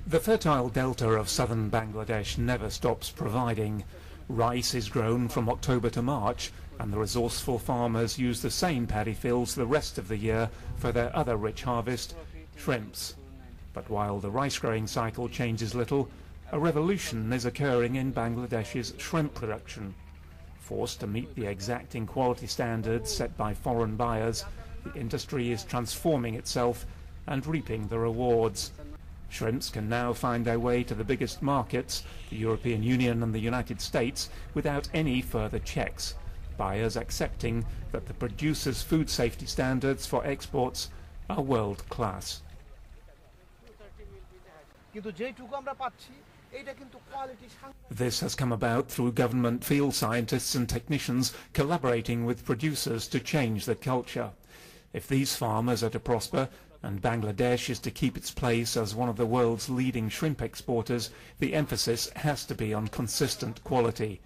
The fertile delta of southern Bangladesh never stops providing. Rice is grown from October to March, and the resourceful farmers use the same paddy fields the rest of the year for their other rich harvest, shrimps. But while the rice growing cycle changes little, a revolution is occurring in Bangladesh's shrimp production. Forced to meet the exacting quality standards set by foreign buyers, the industry is transforming itself and reaping the rewards. Shrimps can now find their way to the biggest markets, the European Union and the United States, without any further checks, buyers accepting that the producer's food safety standards for exports are world-class. This has come about through government field scientists and technicians collaborating with producers to change the culture. If these farmers are to prosper, and Bangladesh is to keep its place as one of the world's leading shrimp exporters, the emphasis has to be on consistent quality.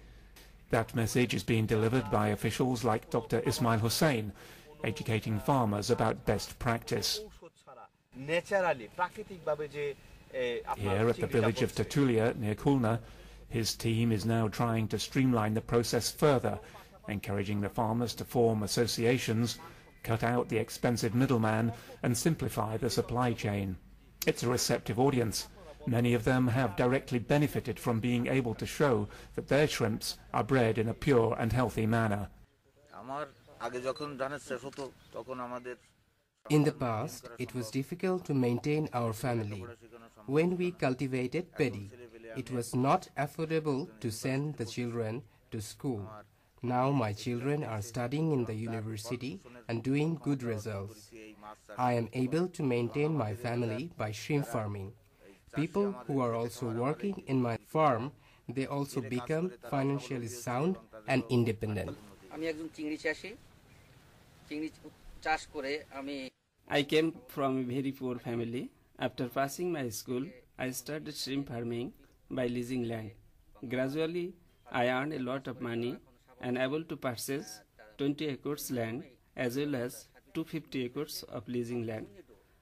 That message is being delivered by officials like Dr. Ismail Hussain, educating farmers about best practice. Here at the village of Tatulia near Khulna, his team is now trying to streamline the process further, encouraging the farmers to form associations, cut out the expensive middleman and simplify the supply chain. It's a receptive audience. Many of them have directly benefited from being able to show that their shrimps are bred in a pure and healthy manner. In the past, it was difficult to maintain our family. When we cultivated paddy, it was not affordable to send the children to school. Now my children are studying in the university and doing good results. I am able to maintain my family by shrimp farming. People who are also working in my farm, they also become financially sound and independent. I came from a very poor family. After passing my school, I started shrimp farming by leasing land. Gradually, I earned a lot of money and able to purchase 20 acres land as well as 250 acres of leasing land.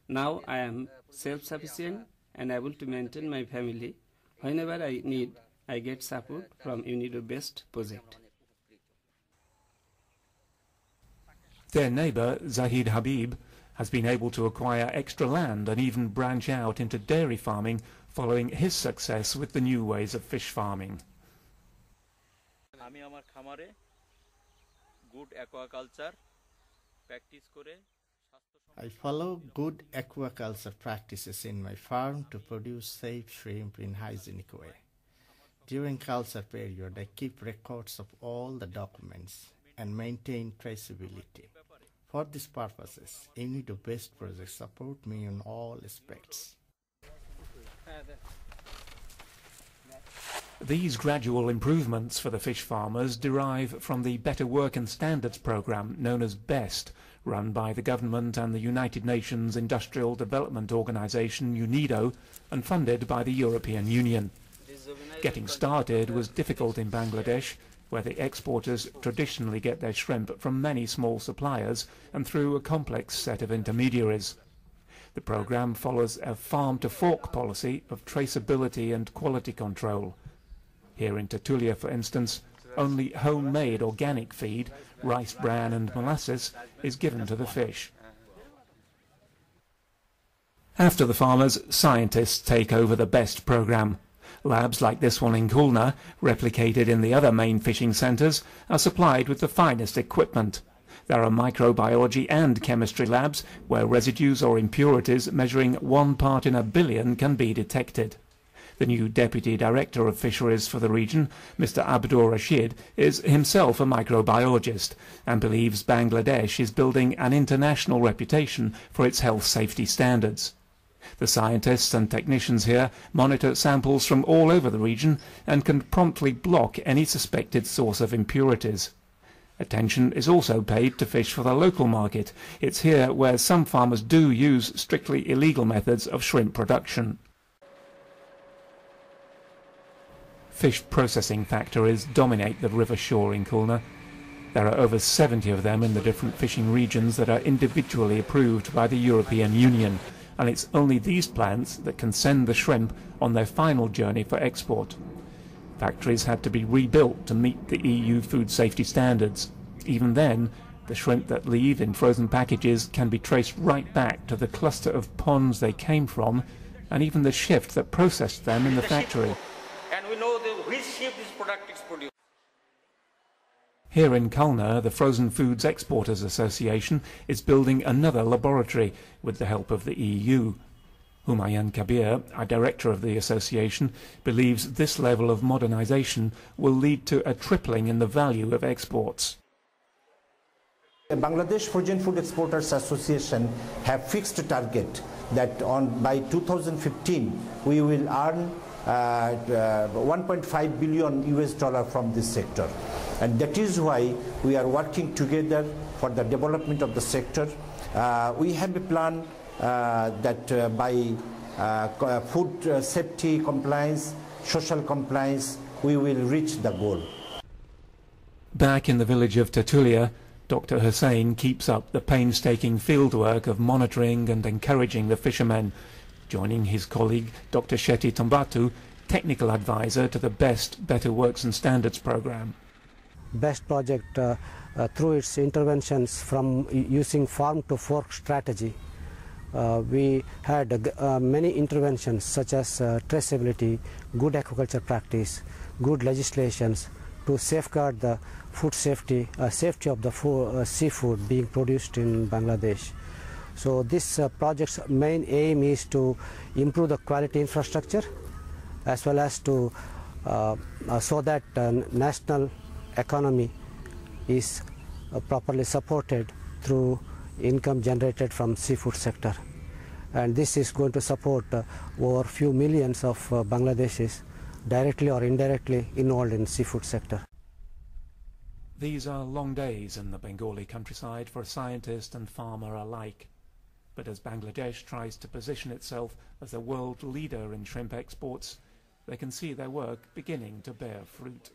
Now I am self-sufficient and able to maintain my family. Whenever I need, I get support from BEST project. Their neighbour, Zahid Habib, has been able to acquire extra land and even branch out into dairy farming following his success with the new ways of fish farming. I follow good aquaculture practices in my farm to produce safe shrimp in hygienic way. During culture period, I keep records of all the documents and maintain traceability. For these purposes, BEST project support me on all aspects. These gradual improvements for the fish farmers derive from the Better Work and Standards programme known as BEST, run by the government and the United Nations Industrial Development Organization UNIDO and funded by the European Union. Getting started was difficult in Bangladesh, where the exporters traditionally get their shrimp from many small suppliers and through a complex set of intermediaries. The programme follows a farm-to-fork policy of traceability and quality control. Here in Tatulia, for instance, only homemade organic feed, rice bran and molasses, is given to the fish. After the farmers, scientists take over the BEST programme. Labs like this one in Khulna, replicated in the other main fishing centres, are supplied with the finest equipment. There are microbiology and chemistry labs where residues or impurities measuring 1 part in a billion can be detected. The new Deputy Director of Fisheries for the region, Mr. Abdur Rashid, is himself a microbiologist and believes Bangladesh is building an international reputation for its health safety standards. The scientists and technicians here monitor samples from all over the region and can promptly block any suspected source of impurities. Attention is also paid to fish for the local market. It's here where some farmers do use strictly illegal methods of shrimp production. Fish processing factories dominate the river shore in Khulna. There are over 70 of them in the different fishing regions that are individually approved by the European Union, and it's only these plants that can send the shrimp on their final journey for export. Factories had to be rebuilt to meet the EU food safety standards. Even then, the shrimp that leave in frozen packages can be traced right back to the cluster of ponds they came from, and even the shift that processed them in the factory. And we know which shift this product is produced. Here in Khulna, the Frozen Foods Exporters Association is building another laboratory with the help of the EU. Humayun Kabir, our director of the association, believes this level of modernization will lead to a tripling in the value of exports. The Bangladesh Frozen Food Exporters Association have fixed a target that by 2015 we will earn 1.5 billion US$ from this sector, and that is why we are working together for the development of the sector. We have a plan that by food safety compliance, social compliance, we will reach the goal. Back in the village of Tatulia, Dr. Hussain keeps up the painstaking fieldwork of monitoring and encouraging the fishermen, joining his colleague Dr. Shetty Tambatu, technical advisor to the BEST Better Works and Standards program. BEST project, through its interventions from using farm to fork strategy, we had many interventions such as traceability, good aquaculture practice, good legislations to safeguard the food safety, safety of the seafood being produced in Bangladesh. So this project's main aim is to improve the quality infrastructure as well as to so that national economy is properly supported through income generated from seafood sector. And this is going to support over few millions of Bangladeshis directly or indirectly involved in seafood sector. These are long days in the Bengali countryside for scientist and farmer alike. But as Bangladesh tries to position itself as a world leader in shrimp exports, they can see their work beginning to bear fruit.